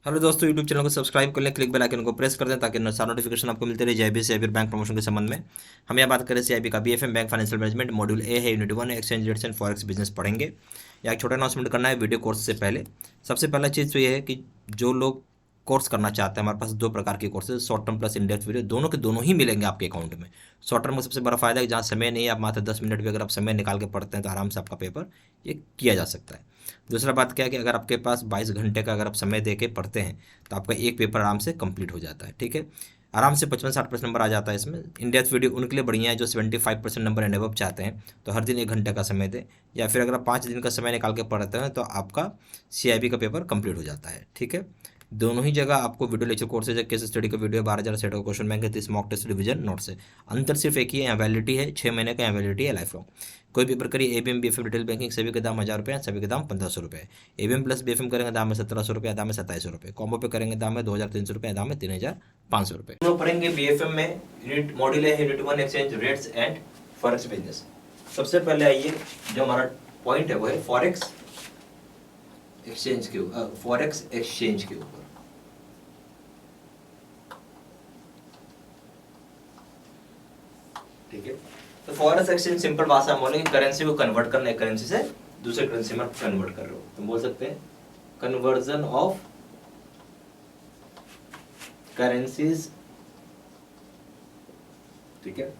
Hello दोस्तों, YouTube channel को subscribe कर लें, क्लिक बेल आइकन को प्रेस कर दें ताकि सारा नोटिफिकेशन आपको मिलते रहे जेआईबी से बैंक प्रमोशन के संबंध में। हम यहाँ बात करें सीआईबी का BFM bank financial management module A है, unit 1 exchange rates and forex business पढ़ेंगे। या एक छोटा अनाउंसमेंट करना है वीडियो कोर्स से पहले। सबसे पहला चीज़ तो ये है कि जो लोग कोर्स करना चाहते हैं, हमारे पास दो प्रकार के courses, short term plus in depth video, दोनों के दोनों ही मिलेंगे आपके अकाउंट में। शॉर्ट टर्म में सबसे बड़ा फायदा है कि जहाँ समय नहीं है, आप मात्र 10 मिनट भी अगर आप समय निकाल के पढ़ते हैं तो आराम से आपका पेपर ये किया जा सकता है। दूसरा बात क्या है कि अगर आपके पास 22 घंटे का अगर आप समय दे के पढ़ते हैं तो आपका एक पेपर आराम से कंप्लीट हो जाता है। ठीक है, आराम से 55-60% नंबर आ जाता है इसमें। इन डेप्थ वीडियो उनके लिए बढ़िया है जो 75% नंबर एंड अबव चाहते हैं, तो हर दिन 1 घंटे का समय दें, या फिर अगर आप 5 दिन का समय निकाल के पढ़ते हैं तो आपका सीआईबी का पेपर कंप्लीट हो जाता है। ठीक है, दोनों ही जगह आपको वीडियो लेक्चर कोर्सेज है, केस स्टडी का वीडियो 12,000 सेट का क्वेश्चन बैंक है, 30 मॉक टेस्ट रिवीजन नोट्स है। अंतर सिर्फ एक ही है, यहाँ वैलिडिटी है 6 महीने का, यहाँ वैलिडिटी है लाइफ लॉन्ग। कोई पेपर करिए एबीएम बीएफएम रिटेल बैंकिंग, सभी के दाम 1,000 रुपये, सभी के दाम 1,500 रुपये। एबीएम प्लस बीएफएम करेंगे दाम में 1,700 रुपये, दाम में 2,700 रुपये। कॉम्बो पे करेंगे दाम में 2,300 रुपये, दाम में 3,500 रुपये। हम लोग पढ़ेंगे बीएफएम में यूनिट मॉड्यूल है unit 1 exchange rates and forex business. सबसे पहले आइए, जो हमारा पॉइंट है वो है फॉरेक्स एक्सचेंज के ऊपर, फॉरेक्स एक्सचेंज के ऊपर। ठीक है, तो फॉरेक्स एक्सचेंज सिंपल भाषा में बोलेंगे करेंसी को कन्वर्ट करना, एक करेंसी से दूसरे करेंसी में कन्वर्ट कर रहे हो, तुम बोल सकते हैं कन्वर्जन ऑफ करेंसीज। ठीक है,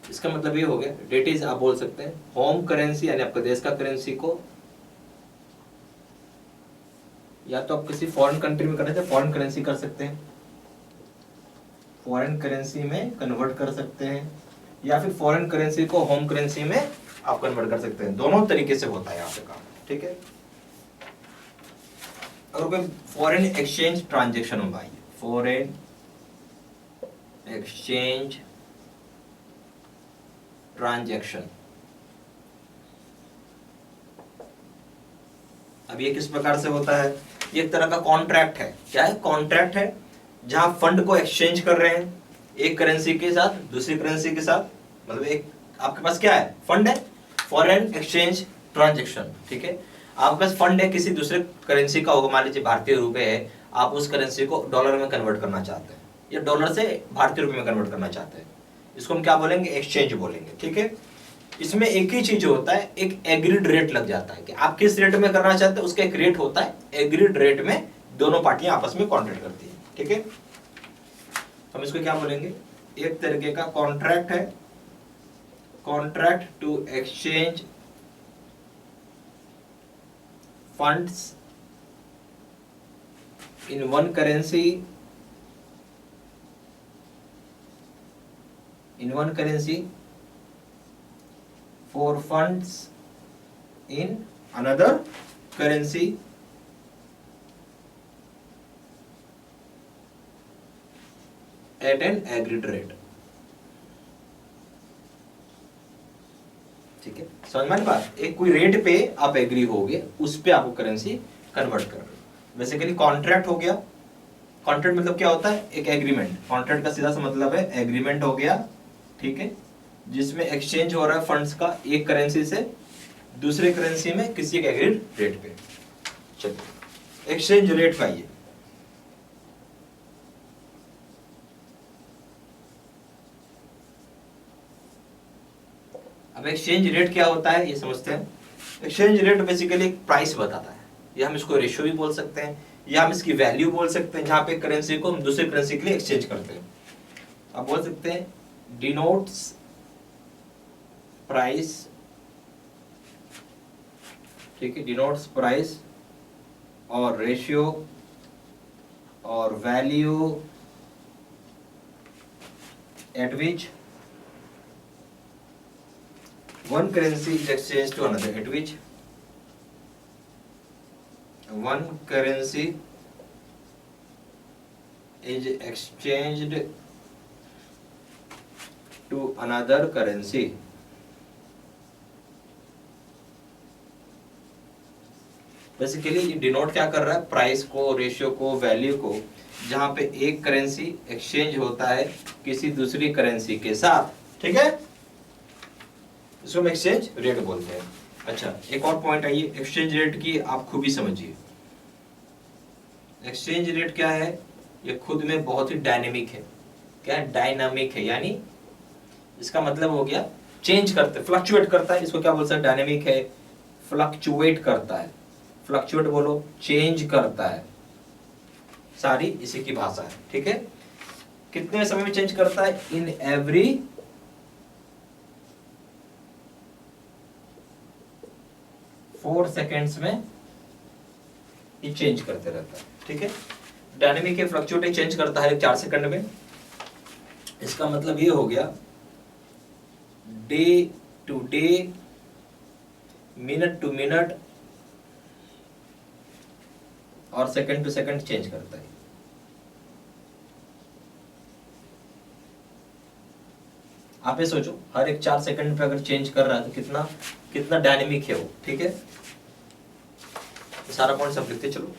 इसका मतलब ये हो गया, डेट इज आप बोल सकते हैं होम करेंसी यानी आपके देश का करेंसी को, या तो आप किसी फॉरेन कंट्री में करते हैं फॉरेन करेंसी कर सकते हैं, फॉरेन करेंसी में कन्वर्ट कर सकते हैं, या फिर फॉरेन करेंसी को होम करेंसी में आप कन्वर्ट कर सकते हैं। दोनों तरीके से होता है यहाँ पे काम। ठीक है, अगर कोई फॉरेन एक्सचेंज ट्रांजेक्शन होगा, फॉरेन एक्सचेंज ट्रांजेक्शन, अब ये किस प्रकार से होता है? ये एक तरह का कॉन्ट्रैक्ट है। क्या है? कॉन्ट्रैक्ट है, जहां फंड को एक्सचेंज कर रहे हैं एक करेंसी के साथ दूसरी करेंसी के साथ। मतलब एक आपके पास क्या है? फंड है, फॉरेन एक्सचेंज ट्रांजेक्शन। ठीक है, आपके पास फंड है किसी दूसरे करेंसी का होगा, मान लीजिए भारतीय रुपए है, आप उस करेंसी को डॉलर में कन्वर्ट करना चाहते हैं, या डॉलर से भारतीय रुपए में कन्वर्ट करना चाहते हैं, इसको हम क्या बोलेंगे? एक्सचेंज बोलेंगे। ठीक है, इसमें एक ही चीज होता है, एक एग्रीड रेट लग जाता है कि आप किस रेट में करना चाहते हैं, उसका एक रेट होता है। एग्रीड रेट में दोनों पार्टियां आपस में कॉन्ट्रैक्ट करती है। ठीक है, हम इसको क्या बोलेंगे? एक तरीके का कॉन्ट्रैक्ट है, contract to exchange funds in one currency, in one currency for funds in another currency at an agreed rate। ठीक है, समझ में बात? एक कोई रेट पे आप एग्री होगे, उस पे आपको करेंसी कन्वर्ट कर रहे हो। बेसिकली कॉन्ट्रैक्ट हो गया। कॉन्ट्रैक्ट मतलब क्या होता है? एक एग्रीमेंट। कॉन्ट्रैक्ट का सीधा सा मतलब है एग्रीमेंट हो गया। ठीक है, जिसमें एक्सचेंज हो रहा है फंड्स का एक करेंसी से दूसरे करेंसी में किसी एक एग्रीड रेट पे। चलिए, एक्सचेंज रेट का ये अब एक्सचेंज रेट क्या होता है ये समझते हैं। एक्सचेंज रेट बेसिकली एक प्राइस बताता है, या हम इसको रेशियो भी बोल सकते हैं, या हम इसकी वैल्यू बोल सकते हैं, जहां पे करेंसी को हम दूसरे करेंसी के लिए एक्सचेंज करते हैं। आप बोल सकते हैं डिनोट्स प्राइस। ठीक है, डिनोट्स प्राइस और रेशियो और value eight which one currency is exchanged to another, at which one currency is exchanged to another currency। Basically ये डिनोट क्या कर रहा है? प्राइस को, रेशियो को, वैल्यू को, जहां पे एक करेंसी एक्सचेंज होता है किसी दूसरी करेंसी के साथ। ठीक है, इसको हम एक्सचेंज रेट बोलते हैं। अच्छा, एक और पॉइंट आइए, एक्सचेंज रेट की आप खूबी समझिए। एक्सचेंज रेट क्या है? ये खुद में बहुत ही डायनेमिक है। क्या है? डायनामिक है, यानी इसका मतलब हो गया चेंज करते, फ्लक्चुएट करता है। इसको क्या बोल सकते हैं? डायनेमिक है, फ्लक्चुएट करता है। फ्लक्चुएट बोलो, चेंज करता है, सारी इसी की भाषा है। ठीक है, कितने समय में चेंज करता है? इन एवरी 4 सेकेंड्स में ये चेंज करते रहता है। ठीक है, डायनेमिक है, फ्लक्चुएट, चेंज करता है 4 सेकंड में। इसका मतलब ये हो गया day to day, minute to minute और सेकंड टू सेकंड चेंज करता है। आप ये सोचो, हर एक 4 सेकंड पे अगर चेंज कर रहा है तो कितना कितना डायनेमिक है वो। ठीक है, तो सारा पॉइंट सब लिखते चलो।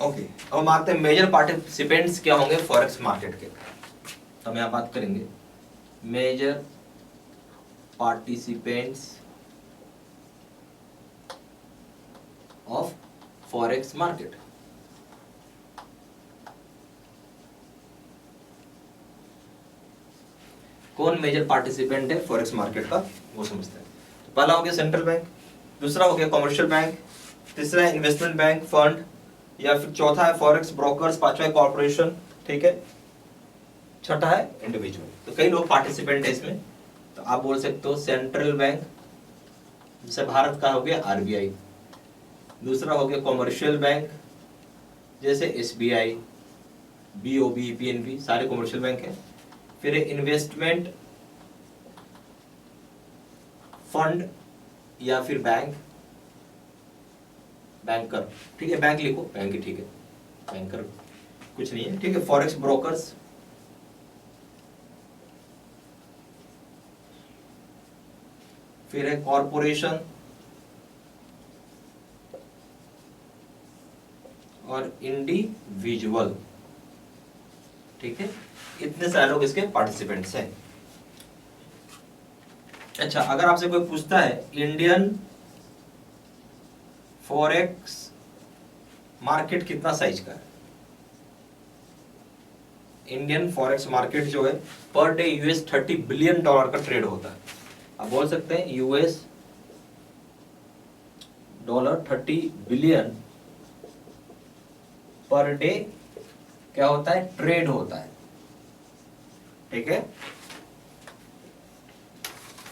ओके, अब हम आते हैं मेजर पार्टिसिपेंट्स क्या होंगे फॉरेक्स मार्केट के। हम यहाँ बात करेंगे major participants of forex market. कौन मेजर पार्टिसिपेंट है फॉरेक्स मार्केट का, वो समझते हैं। तो पहला हो गया सेंट्रल बैंक, दूसरा हो गया कमर्शियल बैंक, तीसरा है इन्वेस्टमेंट बैंक फंड, या फिर चौथा है फॉरेक्स ब्रोकर्स, पांचवा है कॉर्पोरेशन। ठीक है, छठा है इंडिविजुअल। तो कई लोग पार्टिसिपेंट है इसमें। तो आप बोल सकते हो सेंट्रल बैंक, जैसे भारत का हो गया आरबीआई, दूसरा हो गया कॉमर्शियल बैंक जैसे एसबीआई, बीओबी, पीएनबी, सारे कॉमर्शियल बैंक हैं। फिर इन्वेस्टमेंट फंड या फिर बैंक, बैंकर। ठीक है, बैंक लिखो, बैंक ही ठीक है, बैंकर कुछ नहीं है। ठीक है, फॉरेक्स ब्रोकर्स, फिर है कॉरपोरेशन और इंडिविजुअल। ठीक है, इतने सारे लोग इसके पार्टिसिपेंट्स हैं। अच्छा, अगर आपसे कोई पूछता है इंडियन फॉरेक्स मार्केट कितना साइज का है, इंडियन फॉरेक्स मार्केट जो है पर डे यूएस $30 बिलियन का ट्रेड होता है। आप बोल सकते हैं यूएस $30 बिलियन पर डे क्या होता है? ट्रेड होता है। ठीक है,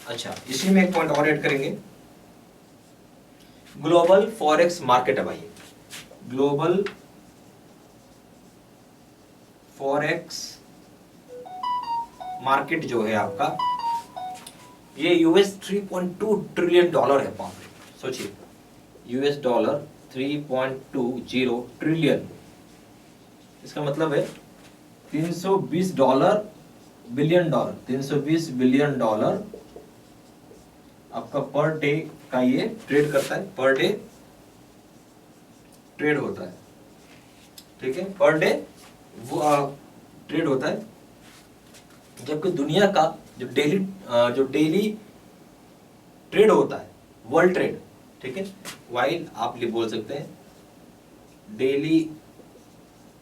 अच्छा, इसी में एक पॉइंट और ऐड करेंगे, ग्लोबल फॉरेक्स मार्केट है भाई। ग्लोबल फॉरेक्स मार्केट जो है आपका, ये यूएस $3.2 ट्रिलियन है। बाप रे, सोचिए, यूएस डॉलर 3.20 ट्रिलियन, इसका मतलब है $320 बिलियन, $320 बिलियन आपका पर डे का ये ट्रेड करता है, पर डे ट्रेड होता है। ठीक है, पर डे वो ट्रेड होता है। जबकि दुनिया का जो डेली ट्रेड होता है, वर्ल्ड ट्रेड, ठीक है, वाइल आप बोल सकते हैं डेली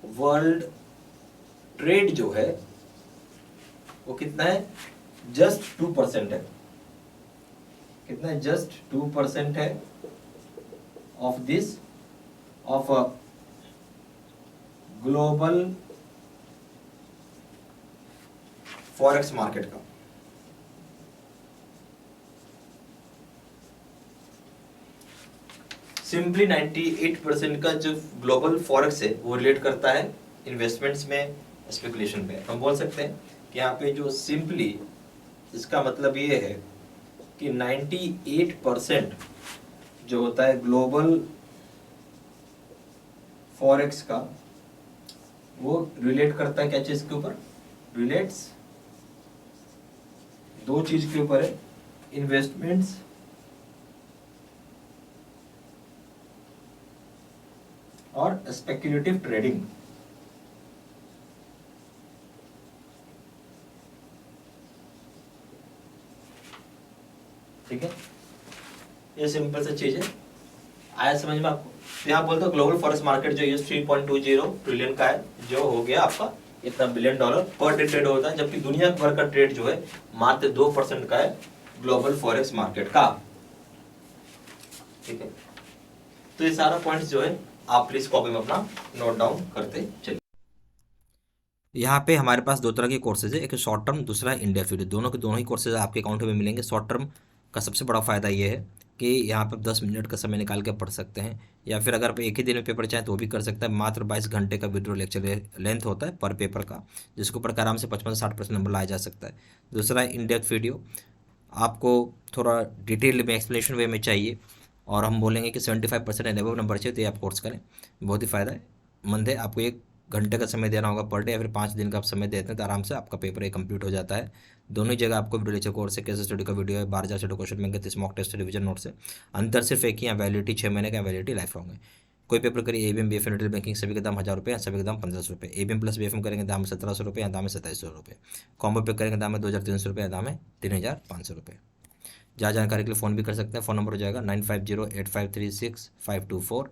वर्ल्ड ट्रेड जो है वो कितना है? जस्ट 2% है। कितना है? जस्ट 2% है of this, of global forex market का। सिंपली 98% का जो ग्लोबल फॉरेक्स है वो रिलेट करता है इन्वेस्टमेंट्स में, स्पेकुलेशन पे। हम बोल सकते हैं कि यहाँ पे जो सिंपली इसका मतलब ये है कि 98% जो होता है ग्लोबल फॉरेक्स का, वो रिलेट करता है क्या चीज के ऊपर? रिलेट्स दो चीज के ऊपर है, इन्वेस्टमेंट्स और स्पेक्युलेटिव ट्रेडिंग। ठीक है, ये सिंपल सा चीज है, आया समझ में आपको। तो यहाँ बोलते ग्लोबल फॉरेक्स मार्केट जो ये 3.20 ट्रिलियन का है, जो हो गया आपका इतना $1 बिलियन पर डे ट्रेड होता है, जबकि दुनिया भर का ट्रेड जो है मात्र 2% का है ग्लोबल फॉरेक्स मार्केट का। ठीक है, तो ये सारा पॉइंट्स जो है आप प्लीज कॉपी में अपना नोट डाउन करते चलिए। यहाँ पे हमारे पास दो तरह के कोर्सेज है, एक शॉर्ट टर्म, दूसरा इंडिया फ्यूचर। दोनों के दोनों ही कोर्सेज आपके अकाउंट में मिलेंगे। शॉर्ट टर्म का सबसे बड़ा फायदा ये है कि यहाँ पर 10 मिनट का समय निकाल के पढ़ सकते हैं, या फिर अगर आप एक ही दिन में पेपर चाहें तो वो भी कर सकते हैं। मात्र 22 घंटे का वीडियो लेक्चर लेंथ होता है पर पेपर का, जिसको पढ़कर आराम से 55 से 60% नंबर लाया जा सकता है। दूसरा इन डेप्थ वीडियो, आपको थोड़ा डिटेल में एक्सप्लेनेशन वे में चाहिए, और हम बोलेंगे कि 75% एंड अबव नंबर चाहिए तो ये आप कोर्स करें, बहुत ही फ़ायदा है मंद है। आपको 1 घंटे का समय देना होगा पर डे, या फिर 5 दिन का आप समय देते हैं तो आराम से आपका पेपर एक कंप्लीट हो जाता है। दोनों ही जगह आपको वीडियो लेक्चर कोर्स है, केस स्टडी का वीडियो है, 12,000 से question bank 30 mock test revision note से। अंतर सिर्फ एक ही है, वैलिडिटी 6 महीने का, वैलिडिटी लाइफ लॉन्ग है। कोई पेपर करिए ABM BFM रिटेल बैंकिंग, सभी के दाम 1000 रुपये, सभी के दाम 1500 रुपये। ABM प्लस BFM करेंगे दाम 1700 रुपये, दाम है 2700 रुपये। कॉम्बो पे करेंगे दाम है 2300 रुपये, दाम है 3500 रुपये। जहाँ जानकारी के लिए फ़ोन भी कर सकते हैं, फ़ोन नंबर हो जाएगा 9508536524,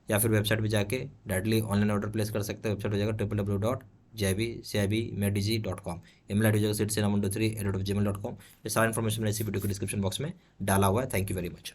या फिर वेबसाइट पे जाके डायरेक्टली ऑनलाइन ऑर्डर प्लेस कर सकते हैं। वेबसाइट हो जाएगा www.jibcib.com। ईमेल आई डी हो जाएगा seedsinamon23@gmail.com। ये सारा इन्फॉर्मेशन मैंने इसी वीडियो के डिस्क्रिप्शन बॉक्स में डाला हुआ है। Thank you very much.